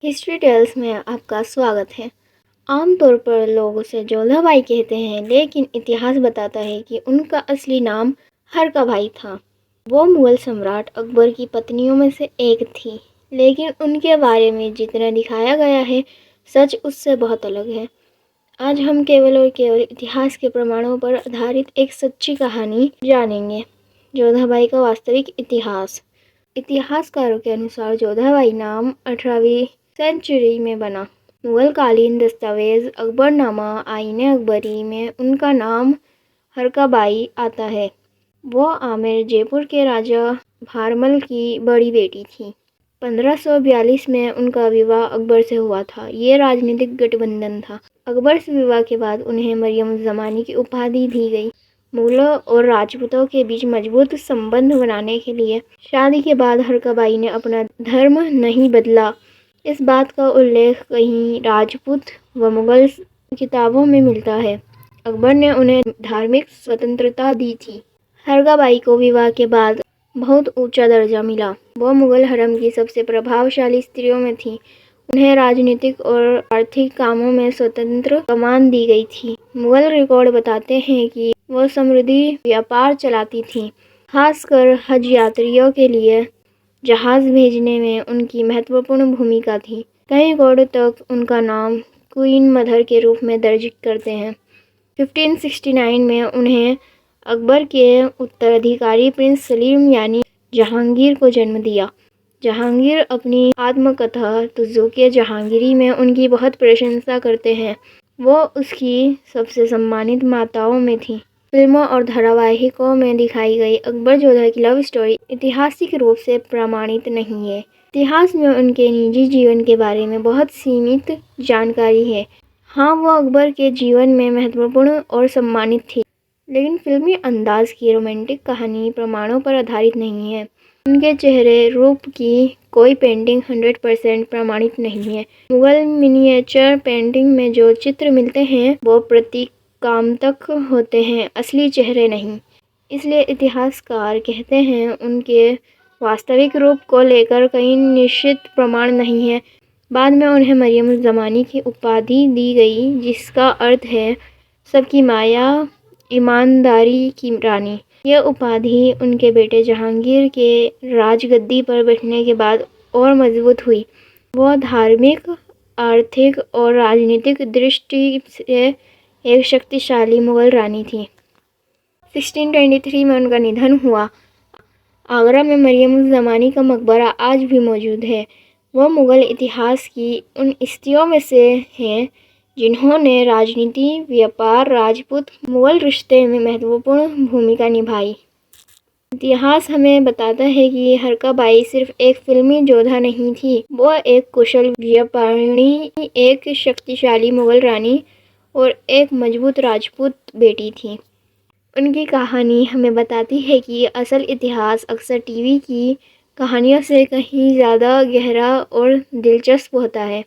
History tales में आपका स्वागत है। आमतौर पर लोग उसे जोधा बाई कहते हैं, लेकिन इतिहास बताता है कि उनका असली नाम हरका बाई था। वो मुग़ल सम्राट अकबर की पत्नियों में से एक थी, लेकिन उनके बारे में जितना दिखाया गया है, सच उससे बहुत अलग है। आज हम केवल और केवल इतिहास के प्रमाणों पर आधारित एक सच्ची कहानी जानेंगे। जोधा बाई का वास्तविक इतिहास। इतिहासकारों के अनुसार जोधा बाई नाम 18वीं सेंचुरी में बना। मुग़ल कालीन दस्तावेज अकबरनामा आईने अकबरी में उनका नाम हरका बाई आता है। वो आमेर जयपुर के राजा भारमल की बड़ी बेटी थी। 1542 में उनका विवाह अकबर से हुआ था। ये राजनीतिक गठबंधन था। अकबर से विवाह के बाद उन्हें मरियम ज़मानी की उपाधि दी गई। मुग़लों और राजपूतों के बीच मजबूत संबंध बनाने के लिए शादी के बाद हरका बाई ने अपना धर्म नहीं बदला। इस बात का उल्लेख कई राजपूत व मुग़ल किताबों में मिलता है। अकबर ने उन्हें धार्मिक स्वतंत्रता दी थी। हरका बाई को विवाह के बाद बहुत ऊंचा दर्जा मिला। वो मुग़ल हरम की सबसे प्रभावशाली स्त्रियों में थी। उन्हें राजनीतिक और आर्थिक कामों में स्वतंत्र कमान दी गई थी। मुग़ल रिकॉर्ड बताते हैं कि वो समृद्धि व्यापार चलाती थीं, खासकर हज यात्रियों के लिए जहाज़ भेजने में उनकी महत्वपूर्ण भूमिका थी। कई रिकॉर्ड तक उनका नाम क्वीन मदर के रूप में दर्ज करते हैं। 1569 में उन्हें अकबर के उत्तराधिकारी प्रिंस सलीम यानी जहांगीर को जन्म दिया। जहांगीर अपनी आत्मकथा तुज़ुक-ए जहांगीरी में उनकी बहुत प्रशंसा करते हैं। वो उसकी सबसे सम्मानित माताओं में थी। फिल्मों और धारावाहिकों में दिखाई गई अकबर जोधा की लव स्टोरी ऐतिहासिक रूप से प्रमाणित नहीं है। इतिहास में उनके निजी जीवन के बारे में बहुत सीमित जानकारी है। हाँ, वो अकबर के जीवन में महत्वपूर्ण और सम्मानित थी, लेकिन फिल्मी अंदाज की रोमांटिक कहानी प्रमाणों पर आधारित नहीं है। उनके चेहरे रूप की कोई पेंटिंग 100% प्रमाणित नहीं है। मुग़ल मिनिएचर पेंटिंग में जो चित्र मिलते हैं वो प्रतीकात्मक होते हैं, असली चेहरे नहीं। इसलिए इतिहासकार कहते हैं उनके वास्तविक रूप को लेकर कई निश्चित प्रमाण नहीं है। बाद में उन्हें मरियम ज़मानी की उपाधि दी गई, जिसका अर्थ है सबकी माया, ईमानदारी की रानी। यह उपाधि उनके बेटे जहांगीर के राजगद्दी पर बैठने के बाद और मजबूत हुई। वो धार्मिक, आर्थिक और राजनीतिक दृष्टि से एक शक्तिशाली मुग़ल रानी थी। 1623 में उनका निधन हुआ। आगरा में मरियम ज़मानी का मकबरा आज भी मौजूद है। वो मुग़ल इतिहास की उन स्त्रियों में से हैं जिन्होंने राजनीति, व्यापार, राजपूत मुग़ल रिश्ते में महत्वपूर्ण भूमिका निभाई। इतिहास हमें बताता है कि हरका बाई सिर्फ एक फिल्मी योद्धा नहीं थी। वो एक कुशल व्यापारिणी, एक शक्तिशाली मुग़ल रानी और एक मजबूत राजपूत बेटी थी। उनकी कहानी हमें बताती है कि असल इतिहास अक्सर टीवी की कहानियों से कहीं ज़्यादा गहरा और दिलचस्प होता है।